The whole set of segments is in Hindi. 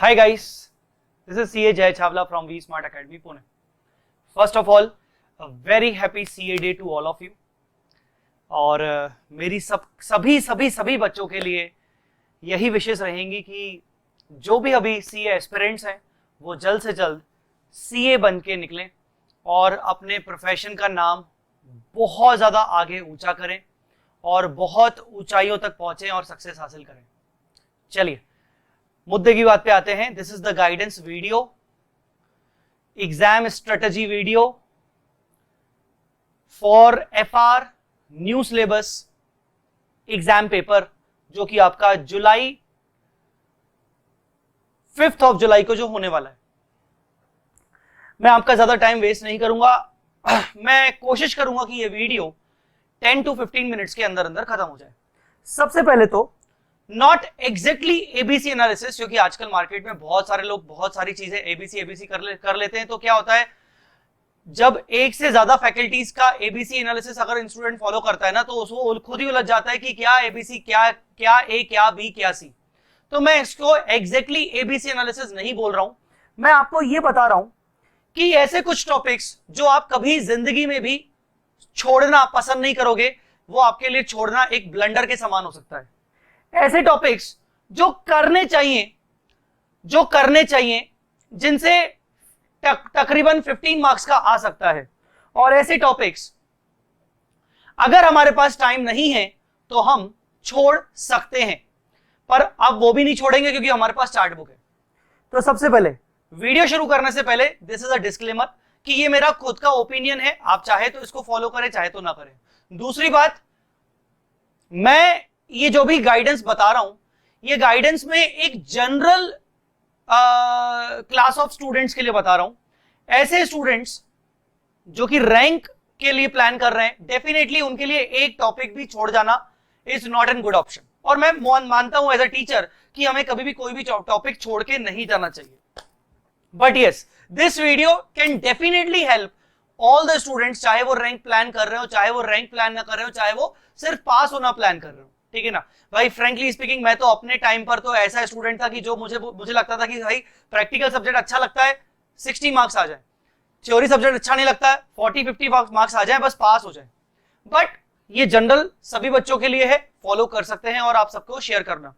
Hi guys, this is CA Jay Chawla from V Smart Academy Pune. First of all, a very happy CA day to all of you. और मेरी सभी बच्चों के लिए यही विशेष रहेंगी कि जो भी अभी CA एस्पिरेंट्स हैं वो जल्द से जल्द CA बन के निकलें और अपने प्रोफेशन का नाम बहुत ज़्यादा आगे ऊंचा करें और बहुत ऊंचाइयों तक पहुंचें और सक्सेस हासिल करें। चलिए मुद्दे की बात पे आते हैं। This is the guidance video, exam strategy video for FR new syllabus exam paper, जो कि आपका 5th ऑफ जुलाई को जो होने वाला है। मैं आपका ज्यादा टाइम वेस्ट नहीं करूंगा, मैं कोशिश करूंगा कि ये वीडियो 10 to 15 मिनट्स के अंदर अंदर खत्म हो जाए। सबसे पहले तो नॉट एग्जैक्टली एबीसी एनालिसिस, क्योंकि आजकल मार्केट में बहुत सारे लोग बहुत सारी चीजें एबीसी कर लेते हैं। तो क्या होता है, जब एक से ज्यादा फैकल्टीज का एबीसी एनालिसिस अगर स्टूडेंट फॉलो करता है ना, तो उसको खुद ही उलझ जाता है कि क्या एबीसी, क्या ए, क्या बी, क्या सी। तो मैं इसको एग्जैक्टली एबीसी एनालिसिस नहीं बोल रहा हूं, मैं आपको ये बता रहा हूं कि ऐसे कुछ टॉपिक्स जो आप कभी जिंदगी में भी छोड़ना पसंद नहीं करोगे, वो आपके लिए छोड़ना एक ब्लंडर के समान हो सकता है। ऐसे टॉपिक्स जो करने चाहिए जिनसे तकरीबन 15 मार्क्स का आ सकता है, और ऐसे टॉपिक्स अगर हमारे पास टाइम नहीं है तो हम छोड़ सकते हैं, पर अब वो भी नहीं छोड़ेंगे क्योंकि हमारे पास चार्ट बुक है। तो सबसे पहले वीडियो शुरू करने से पहले दिस इज अ डिस्क्लेमर कि ये मेरा खुद का ओपिनियन है, आप चाहे तो इसको फॉलो करें चाहे तो ना करें। दूसरी बात, मैं ये जो भी गाइडेंस बता रहा हूं, ये गाइडेंस में एक जनरल क्लास ऑफ स्टूडेंट्स के लिए बता रहा हूं। ऐसे स्टूडेंट्स जो कि रैंक के लिए प्लान कर रहे हैं, डेफिनेटली उनके लिए एक टॉपिक भी छोड़ जाना is not an good option. और मैं मानता हूं एज अ टीचर कि हमें कभी भी कोई भी टॉपिक छोड़ के नहीं जाना चाहिए। But yes, this video can definitely help all the students, चाहे वो रैंक प्लान कर रहे हो, चाहे वो रैंक प्लान ना कर रहे हो, चाहे वो सिर्फ पास होना प्लान कर रहे हो। ठीक है ना भाई। फ्रेंकली स्पीकिंग, मैं तो अपने टाइम पर तो ऐसा स्टूडेंट था कि जो मुझे लगता था कि भाई प्रैक्टिकल सब्जेक्ट अच्छा लगता है 60 मार्क्स आ जाए, थ्योरी सब्जेक्ट अच्छा नहीं लगता है 40-50 मार्क्स आ जाए, बस पास हो जाए। बट ये जनरल सभी बच्चों के लिए है, फॉलो कर सकते हैं और आप सबको शेयर करना।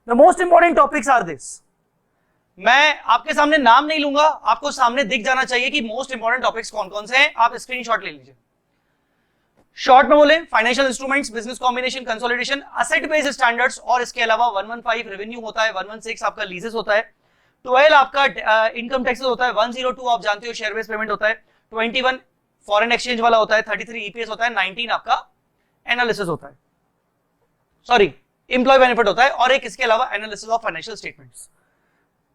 The most important topics are this. मैं आपके सामने नाम नहीं लूंगा, आपको सामने दिख जाना चाहिए कि मोस्ट इंपॉर्टेंट टॉपिक्स कौन कौन से हैं। आप स्क्रीनशॉट ले लीजिए। शॉर्ट में बोले, financial instruments, business combination, consolidation, asset based standards, और इसके अलावा 115 रेवेन्यू होता है, 116 आपका लीजेस होता है, 12 आपका इनकम टैक्सेस होता है, 102 आप जानते हो शेयर बेस्ड पेमेंट होता है, 21 फॉरेन एक्सचेंज वाला होता है, 33 ईपीएस होता है, 19 आपका एनालिसिस होता है, सॉरी एम्प्लॉय बेनिफिट होता है, और एक इसके अलावा एनालिसिस ऑफ फाइनेंशियल स्टेटमेंट्स।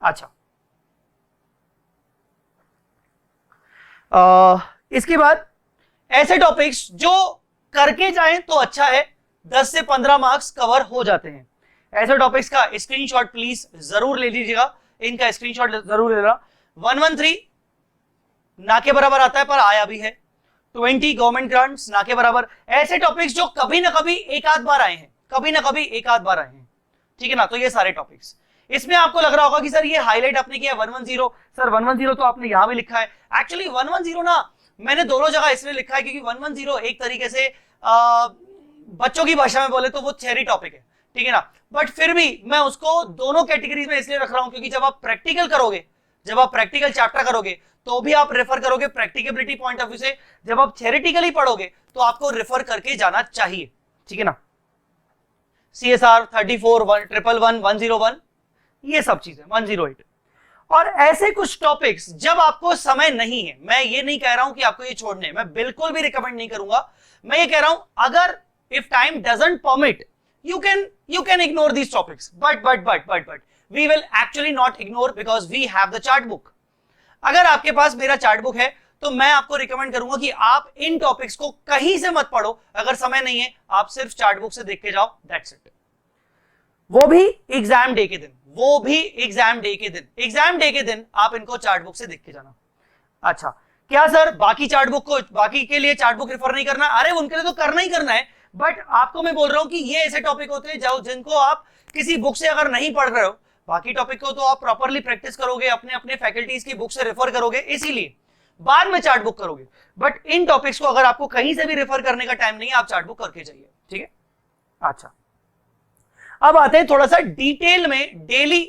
अच्छा, इसके बाद ऐसे टॉपिक्स जो करके जाएं तो अच्छा है, 10 से 15 मार्क्स कवर हो जाते हैं। ऐसे टॉपिक्स का स्क्रीनशॉट प्लीज जरूर ले लीजिएगा, इनका स्क्रीनशॉट जरूर लेना। 113 ना के बराबर आता है पर आया भी है, 20 गवर्नमेंट ग्रांट्स ना के बराबर। ऐसे टॉपिक्स जो कभी ना कभी एक आध बार आए हैं, ठीक है ना। तो ये सारे टॉपिक्स, इसमें आपको लग रहा होगा कि सर ये हाईलाइट आपने किया 110, सर 110 तो आपने यहां भी लिखा है। एक्चुअली 110 ना मैंने दोनों जगह इसलिए लिखा है क्योंकि 110 एक तरीके से बच्चों की भाषा में बोले तो वो थ्योरी टॉपिक है, ठीक है ना। बट फिर भी मैं उसको दोनों कैटेगरीज में इसलिए रख रहा हूं क्योंकि जब आप प्रैक्टिकल चैप्टर करोगे तो भी आप रेफर करोगे प्रैक्टिकेबिलिटी पॉइंट ऑफ व्यू से। जब आप थ्योरेटिकली पढ़ोगे तो आपको रेफर करके जाना चाहिए, ठीक है ना। CSR 34, 111, 101, ये सब चीजें 108। और ऐसे कुछ टॉपिक्स जब आपको समय नहीं है, मैं ये नहीं कह रहा हूं कि आपको ये छोड़ने, मैं बिल्कुल भी रिकमेंड नहीं करूंगा। मैं ये कह रहा हूं अगर if time doesn't permit you can ignore these topics, but we will actually not ignore because we have the chart book. अगर आपके पास मेरा चार्ट बुक है तो मैं आपको रिकमेंड करूंगा कि आप इन टॉपिक्स को कहीं से मत पढ़ो। अगर समय नहीं है आप सिर्फ चार्ट बुक से देख के जाओ, दैट्स इट। वो भी एग्जाम डे के दिन आप इनको चार्ट बुक से देख के जाना। अच्छा, क्या सर बाकी के लिए चार्ट बुक रेफर नहीं करना? अरे उनके लिए तो करना ही करना है, बट आपको मैं बोल रहा हूं कि ये ऐसे टॉपिक होते हैं जिनको आप किसी बुक से अगर नहीं पढ़ रहे हो, बाकी टॉपिक को तो आप प्रॉपरली प्रैक्टिस करोगे, अपने अपने फैकल्टीज की बुक से रेफर करोगे, इसीलिए बाद में चार्ट बुक करोगे। बट इन टॉपिक्स को अगर आपको कहीं से भी रेफर करने का टाइम नहीं है, आप चार्ट बुक करके जाइए, ठीक है। अच्छा, अब आते हैं थोड़ा सा डिटेल में डेली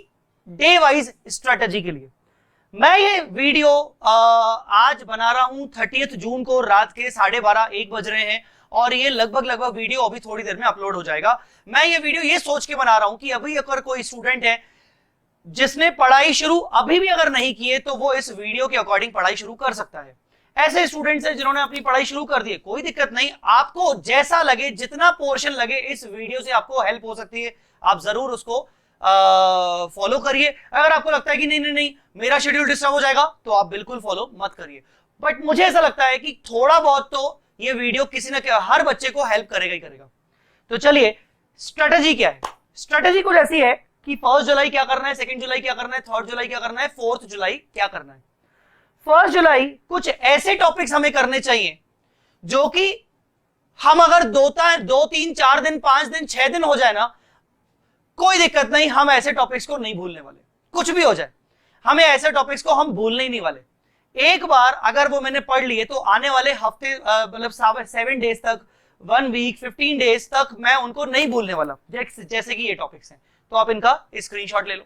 डे वाइज स्ट्रेटेजी के लिए। मैं ये वीडियो आज बना रहा हूं 30 जून को रात के 12:30-1 बज रहे हैं, और ये लगभग वीडियो अभी थोड़ी देर में अपलोड हो जाएगा। मैं ये वीडियो ये सोच के बना रहा हूं कि अभी अगर कोई स्टूडेंट है जिसने पढ़ाई शुरू अभी भी अगर नहीं की है, तो वो इस वीडियो के अकॉर्डिंग पढ़ाई शुरू कर सकता है। ऐसे स्टूडेंट्स हैं जिन्होंने अपनी पढ़ाई शुरू कर दी है, कोई दिक्कत नहीं, आपको जैसा लगे, जितना पोर्शन लगे इस वीडियो से आपको हेल्प हो सकती है, आप जरूर उसको फॉलो करिए। अगर आपको लगता है कि नहीं मेरा शेड्यूल डिस्टर्ब हो जाएगा, तो आप बिल्कुल फॉलो मत करिए। बट मुझे ऐसा लगता है कि थोड़ा बहुत तो ये वीडियो किसी न हर बच्चे को हेल्प करेगा ही करेगा। तो चलिए, स्ट्रेटेजी क्या है? स्ट्रेटेजी कुछ ऐसी है कि 1 जुलाई क्या करना है, 2 जुलाई क्या करना है, 3 जुलाई क्या करना है, 4 जुलाई क्या करना है। 1 जुलाई कुछ ऐसे टॉपिक्स हमें करने चाहिए जो कि हम अगर 2, 3, 4 दिन, 5 दिन, 6 दिन हो जाए ना, कोई दिक्कत नहीं, हम ऐसे टॉपिक्स को नहीं भूलने वाले। कुछ भी हो जाए, हमें ऐसे टॉपिक्स को हम भूलने ही नहीं वाले। एक बार अगर वो मैंने पढ़ लिए, तो आने वाले हफ्ते मतलब 7 डेज तक, 1 वीक, 15 डेज तक मैं उनको नहीं भूलने वाला, जैसे कि ये टॉपिक्स हैं। तो आप इनका स्क्रीनशॉट ले लो।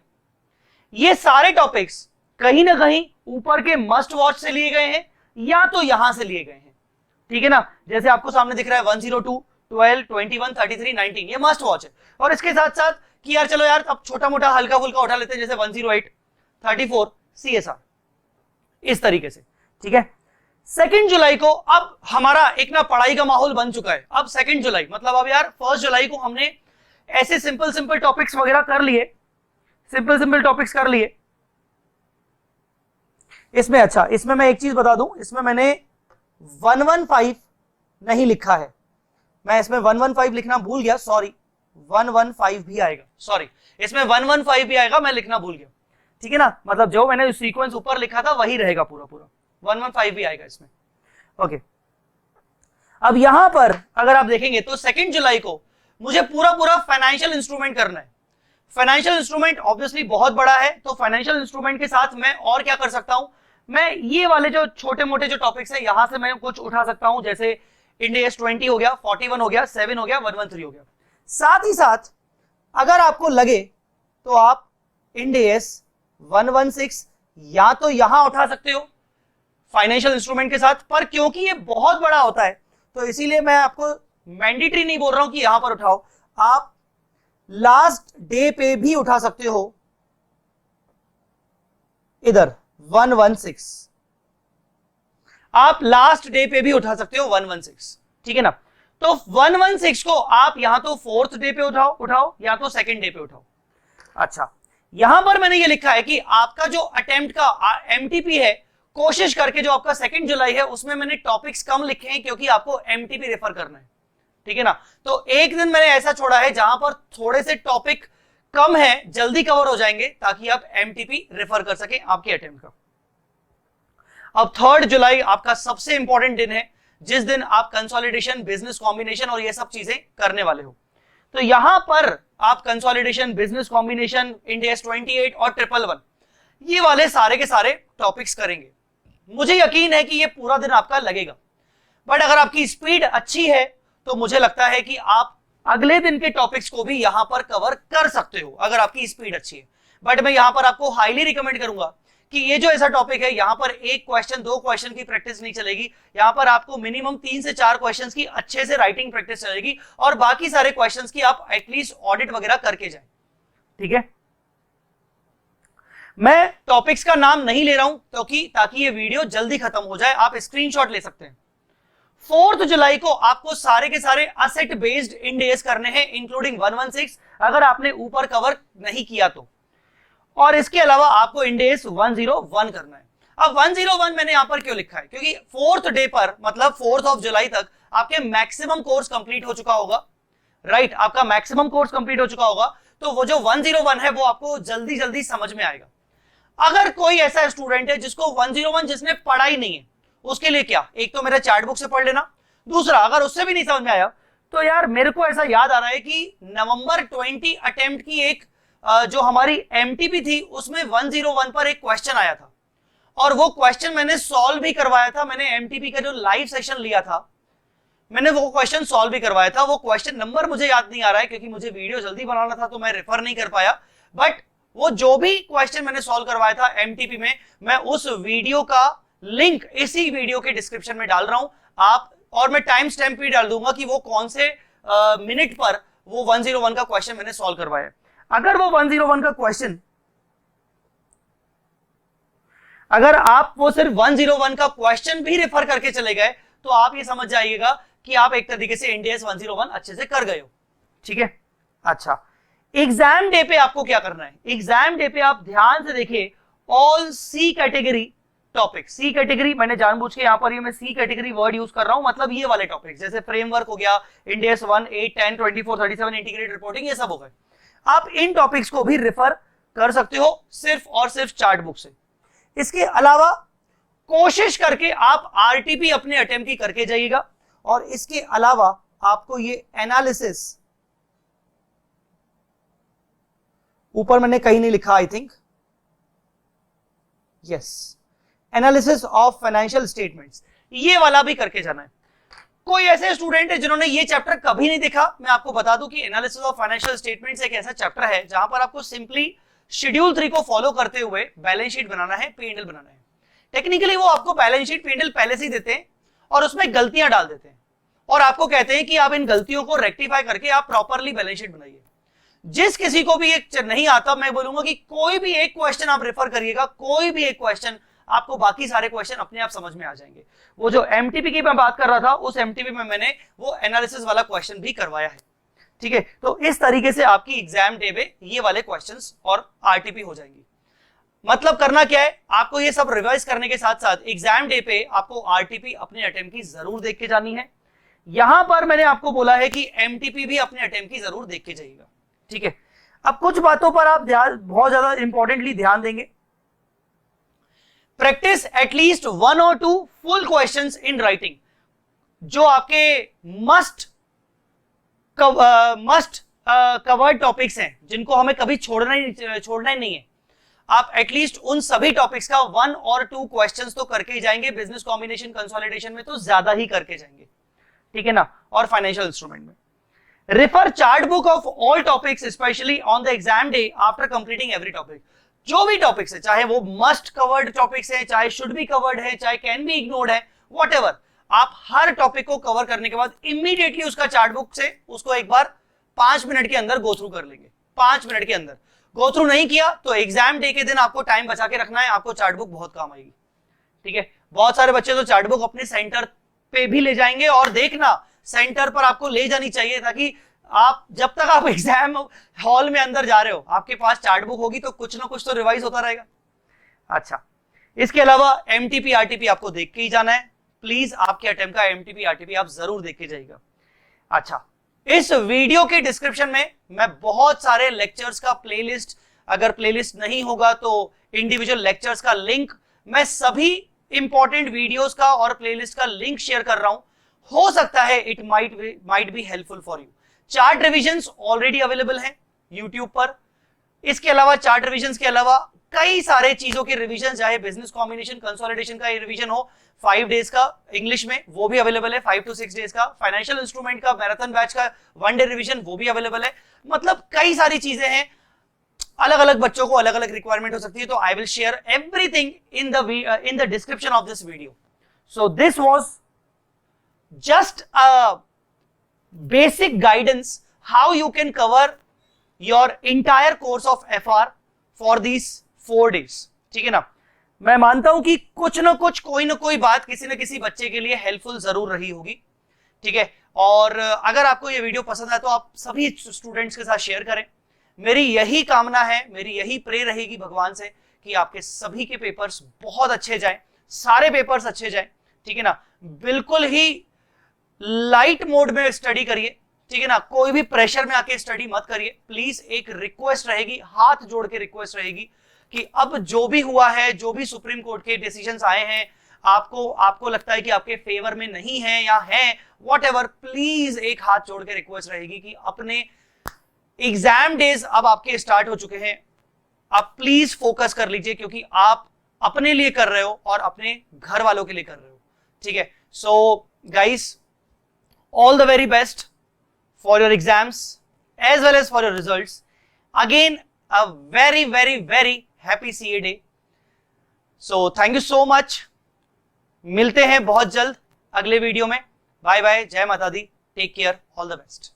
ये सारे टॉपिक्स कहीं ना कहीं ऊपर के मस्ट वॉच से लिए गए हैं, या तो यहां से लिए गए हैं, ठीक है ना। जैसे आपको सामने दिख रहा है 102, 12, 21, 33, 19, ये मस्ट वॉच है। और इसके साथ साथ कि यार चलो यार अब छोटा मोटा हल्का फुल्का उठा लेते हैं, जैसे 108, 34, CSR, इस तरीके से, ठीक है। 2 जुलाई को अब हमारा एक ना पढ़ाई का माहौल बन चुका है। अब 2 जुलाई मतलब अब यार 1 जुलाई को हमने ऐसे सिंपल टॉपिक्स वगैरह कर लिए, सिंपल टॉपिक्स कर लिए। इसमें अच्छा, इसमें मैं एक चीज बता दूं, इसमें मैंने 115 नहीं लिखा है, मैं इसमें 115 लिखना भूल गया, सॉरी। 115 भी आएगा, सॉरी, इसमें 115 भी आएगा, मैं लिखना भूल गया, ठीक है ना। मतलब जो मैंने सीक्वेंस ऊपर लिखा था वही रहेगा पूरा 115 भी आएगा इसमें, ओके। अब यहां पर अगर आप देखेंगे तो 2 जुलाई को मुझे पूरा फाइनेंशियल इंस्ट्रूमेंट करना है। फाइनेंशियल इंस्ट्रूमेंट ऑब्वियसली बहुत बड़ा है, तो फाइनेंशियल इंस्ट्रूमेंट के साथ मैं और क्या कर सकता हूं, मैं ये वाले जो छोटे मोटे जो टॉपिक्स है यहां से मैं कुछ उठा सकता हूं, जैसे इंड AS 20 हो गया, 41 हो गया, 7 हो गया, 113 हो गया। साथ ही साथ अगर आपको लगे तो आप इंड AS 116 या तो यहां उठा सकते हो फाइनेंशियल इंस्ट्रूमेंट के साथ, पर क्योंकि ये बहुत बड़ा होता है तो इसीलिए मैं आपको मैंडेटरी नहीं बोल रहा हूं कि यहां पर उठाओ, आप लास्ट डे पे भी उठा सकते हो, इधर 116, आप लास्ट डे पे भी उठा सकते हो 116, ठीक है ना। तो 116 को आप यहां तो 4th डे पे उठाओ या तो 2nd डे पे उठाओ। अच्छा, यहां पर मैंने ये लिखा है कि आपका जो अटेम्प्ट का MTP है, कोशिश करके जो आपका 2 जुलाई है उसमें मैंने टॉपिक्स कम लिखे हैं, क्योंकि आपको MTP रेफर करना है, ठीक है ना। तो एक दिन मैंने ऐसा छोड़ा है जहां पर थोड़े से टॉपिक कम है, जल्दी कवर हो जाएंगे, ताकि आप MTP रेफर कर सकें आपके अटेम्प्ट का। अब 3 जुलाई आपका सबसे इंपॉर्टेंट दिन है, जिस दिन आप कंसोलिडेशन, बिजनेस कॉम्बिनेशन और ये सब चीजें करने वाले हो। तो यहां पर आप consolidation, business combination, Ind AS 28 और 111 ये वाले सारे के सारे टॉपिक्स करेंगे। मुझे यकीन है कि ये पूरा दिन आपका लगेगा, बट अगर आपकी स्पीड अच्छी है तो मुझे लगता है कि आप अगले दिन के टॉपिक्स को भी यहां पर कवर कर सकते हो, अगर आपकी स्पीड अच्छी है। बट मैं यहां पर आपको हाईली रिकमेंड करूंगा कि ये जो ऐसा टॉपिक है, यहां पर 1 क्वेश्चन 2 क्वेश्चन की प्रैक्टिस नहीं चलेगी, यहां पर आपको मिनिमम 3 से 4 क्वेश्चंस की अच्छे से राइटिंग प्रैक्टिस चलेगी, और बाकी सारे क्वेश्चंस की आप एटलीस्ट ऑडिट वगैरह करके जाएं, ठीक है। मैं टॉपिक्स का नाम नहीं ले रहा हूं क्योंकि ताकि ये वीडियो जल्दी खत्म हो जाए, आप स्क्रीनशॉट ले सकते हैं। 4 जुलाई को आपको सारे के सारे असेट बेस्ड इंड AS करने हैं, इंक्लूडिंग 116, अगर आपने ऊपर कवर नहीं किया तो। और इसके अलावा आपको इंड AS 101 करना है। अब 101 मैंने यहां पर क्यों लिखा है, क्योंकि 4th डे पर मतलब 4 जुलाई तक आपके मैक्सिमम कोर्स कंप्लीट हो चुका होगा, राइट, आपका मैक्सिमम कोर्स कंप्लीट हो चुका होगा, तो वो जो 101 है वो आपको जल्दी जल्दी समझ में आएगा। अगर कोई ऐसा स्टूडेंट है जिसको 101 जिसने पढ़ा ही नहीं है, उसके लिए क्या, एक तो मेरा चार्ट बुक से पढ़ लेना, दूसरा अगर उससे भी नहीं समझ में आया तो यार मेरे को ऐसा याद आ रहा है कि नवंबर 20 अटेम्प्ट की एक जो हमारी एमटीपी थी उसमें 101 पर एक क्वेश्चन आया था और वो क्वेश्चन मैंने सॉल्व भी करवाया था। मैंने एमटीपी का जो लाइव सेशन लिया था मैंने वो क्वेश्चन सॉल्व भी करवाया था। वो क्वेश्चन नंबर मुझे याद नहीं आ रहा है क्योंकि मुझे वीडियो जल्दी बनाना था तो मैं रेफर नहीं कर पाया, बट वो जो भी क्वेश्चन मैंने सॉल्व करवाया था एमटीपी में, मैं उस वीडियो का लिंक इसी वीडियो के डिस्क्रिप्शन में डाल रहा हूं आप, और मैं टाइम स्टैम्प भी डाल दूंगा कि वो कौन से मिनट पर वो 101 का क्वेश्चन मैंने सॉल्व करवाया। अगर वो 101 का क्वेश्चन, अगर आप वो सिर्फ 101 का क्वेश्चन भी रेफर करके चले गए तो आप ये समझ जाइएगा कि आप एक तरीके से इंडिया 101 अच्छे से कर गए हो। ठीक है, अच्छा एग्जाम डे पे आपको क्या करना है? एग्जाम डे पे आप ध्यान से देखिए ऑल सी कैटेगरी टॉपिक। सी कैटेगरी मैंने जानबूझ के यहां पर ये मैं सी कैटेगरी वर्ड यूज कर रहा हूं, मतलब ये वाले टॉपिक जैसे फ्रेमवर्क हो गया, इंडिया 1, 8, 10, 24, 37, इंटीग्रेटेड रिपोर्टिंग, ये सब हो गए। आप इन टॉपिक्स को भी रेफर कर सकते हो सिर्फ और सिर्फ चार्ट बुक से। इसके अलावा कोशिश करके आप आरटीपी अपने अटेम्प्ट की करके जाइएगा, और इसके अलावा आपको ये एनालिसिस, ऊपर मैंने कहीं नहीं लिखा, I think yes, analysis of financial statements, ये वाला भी करके जाना है। कोई ऐसे स्टूडेंट है जिन्होंने ये चैप्टर कभी नहीं देखा, मैं आपको बता दूं कि एनालिसिस ऑफ फाइनेंशियल स्टेटमेंट्स एक ऐसा चैप्टर है जहां पर आपको सिंपली शेड्यूल 3 को फॉलो करते हुए बैलेंस शीट बनाना है, P&L बनाना है। टेक्निकली वो आपको बैलेंस शीट P&L पहले से ही देते हैं और उसमें गलतियां डाल देते हैं और आपको कहते हैं कि आप इन गलतियों को रेक्टिफाई करके आप प्रॉपरली बैलेंस शीट बनाइए। जिस किसी को भी एक नहीं आता, मैं बोलूंगा कि कोई भी एक क्वेश्चन आप रेफर करिएगा, कोई भी एक क्वेश्चन, आपको बाकी सारे क्वेश्चन अपने आप समझ में आ जाएंगे। वो जो एमटीपी की मैं बात कर रहा था, उस एमटीपी में मैंने वो एनालिसिस वाला क्वेश्चन भी करवाया है। ठीक है, तो इस तरीके से आपकी एग्जाम डे में ये वाले क्वेश्चंस और आरटीपी हो जाएंगी। मतलब करना क्या है, आपको ये सब रिवाइज करने के साथ साथ एग्जाम डे पे आपको आरटीपी अपने अटेम्प्ट की जरूर देख के जानी है। यहां पर मैंने आपको बोला है कि एमटीपी भी अपने अटेम्प्ट की जरूर देख के जाइएगा। ठीक है, अब कुछ बातों पर आप बहुत ज्यादा इंपॉर्टेंटली ध्यान देंगे। Practice at least 1 or 2 full questions in writing. जो आपके मस्ट कवर्ड टॉपिक्स हैं जिनको हमें कभी छोड़ना ही नहीं है, आप एटलीस्ट उन सभी टॉपिक्स का 1 or 2 क्वेश्चंस तो करके ही जाएंगे। बिजनेस कॉम्बिनेशन कंसोलिडेशन में तो ज्यादा ही करके जाएंगे, ठीक है ना, और फाइनेंशियल इंस्ट्रूमेंट में। Refer chart book of all topics, especially on the exam day after completing every topic. जो भी टॉपिक्स है, चाहे वो मस्ट कवर्ड टॉपिक्स है, चाहे शुड बी कवर्ड है, चाहे कैन बी इग्नोर्ड है, whatever, आप हर टॉपिक को कवर करने के बाद इमीडिएटली उसका चार्ट बुक से उसको एक बार 5 मिनट के अंदर गो थ्रू कर लेंगे। 5 मिनट के अंदर गो थ्रू नहीं किया तो एग्जाम डे के दिन आपको टाइम बचा के रखना है, आपको चार्ट बुक बहुत काम आएगी। ठीक है, बहुत सारे बच्चे तो चार्ट बुक अपने सेंटर पे भी ले जाएंगे, और देखना सेंटर पर आपको ले जानी चाहिए ताकि आप जब तक आप एग्जाम हॉल में अंदर जा रहे हो आपके पास चार्ट बुक होगी तो कुछ ना कुछ तो रिवाइज होता रहेगा। अच्छा, इसके अलावा एमटीपी आरटीपी आपको देख के ही जाना है। प्लीज आपके अटेम्प्ट का एमटीपी आरटीपी आप जरूर देख के जाइएगा। अच्छा, इस वीडियो के डिस्क्रिप्शन में मैं बहुत सारे लेक्चर्स का प्लेलिस्ट, अगर प्लेलिस्ट नहीं होगा तो इंडिविजुअल लेक्चर्स का लिंक, मैं सभी इंपॉर्टेंट वीडियोस का और प्लेलिस्ट का लिंक शेयर कर रहा हूं। हो सकता है it might be helpful for you. Chart revisions already available हैं यूट्यूब पर। इसके अलावा चार्ट रिविजन्स के अलावा कई सारे चीजों के रिवीजन, चाहे बिजनेस कॉम्बिनेशन कंसोलिडेशन का रिवीजन हो 5 डेज का इंग्लिश में, वो भी अवेलेबल है। 5 to 6 डेज का फाइनेंशियल इंस्ट्रूमेंट का मैराथन बैच का 1 डे रिवीजन, वो भी अवेलेबल है। मतलब कई सारी चीजें हैं, अलग अलग बच्चों को अलग अलग रिक्वायरमेंट हो सकती है। तो I will share everything in the description of this video. So this was just a basic guidance how you can cover your entire course of FR for these 4 days। ठीक है ना, मैं मानता हूं कि कुछ ना कुछ, कोई ना कोई बात किसी ना किसी बच्चे के लिए हेल्पफुल जरूर रही होगी। ठीक है, और अगर आपको ये वीडियो पसंद आए तो आप सभी स्टूडेंट्स के साथ शेयर करें। मेरी यही कामना है, मेरी यही प्रे रहेगी भगवान से कि आपके सभी के पेपर्स बहुत अच्छे जाएं, सारे पेपर्स अच्छे जाएं। ठीक है ना, बिल्कुल ही लाइट मोड में स्टडी करिए। ठीक है ना, कोई भी प्रेशर में आके स्टडी मत करिए। प्लीज एक रिक्वेस्ट रहेगी, हाथ जोड़ के रिक्वेस्ट रहेगी कि अब जो भी हुआ है, जो भी सुप्रीम कोर्ट के डिसीजंस आए हैं, आपको लगता है कि आपके फेवर में नहीं है या है, व्हाटएवर, प्लीज एक हाथ जोड़ के रिक्वेस्ट रहेगी कि अपने एग्जाम डेज अब आपके स्टार्ट हो चुके हैं, आप प्लीज फोकस कर लीजिए क्योंकि आप अपने लिए कर रहे हो और अपने घर वालों के लिए कर रहे हो, ठीक है। So guys, all the very best for your exams as well as for your results. Again, a very, very, very happy CA day. So thank you so much. मिलते हैं बहुत जल्द अगले वीडियो में। बाय बाय, जय माता दी, take care, all the best.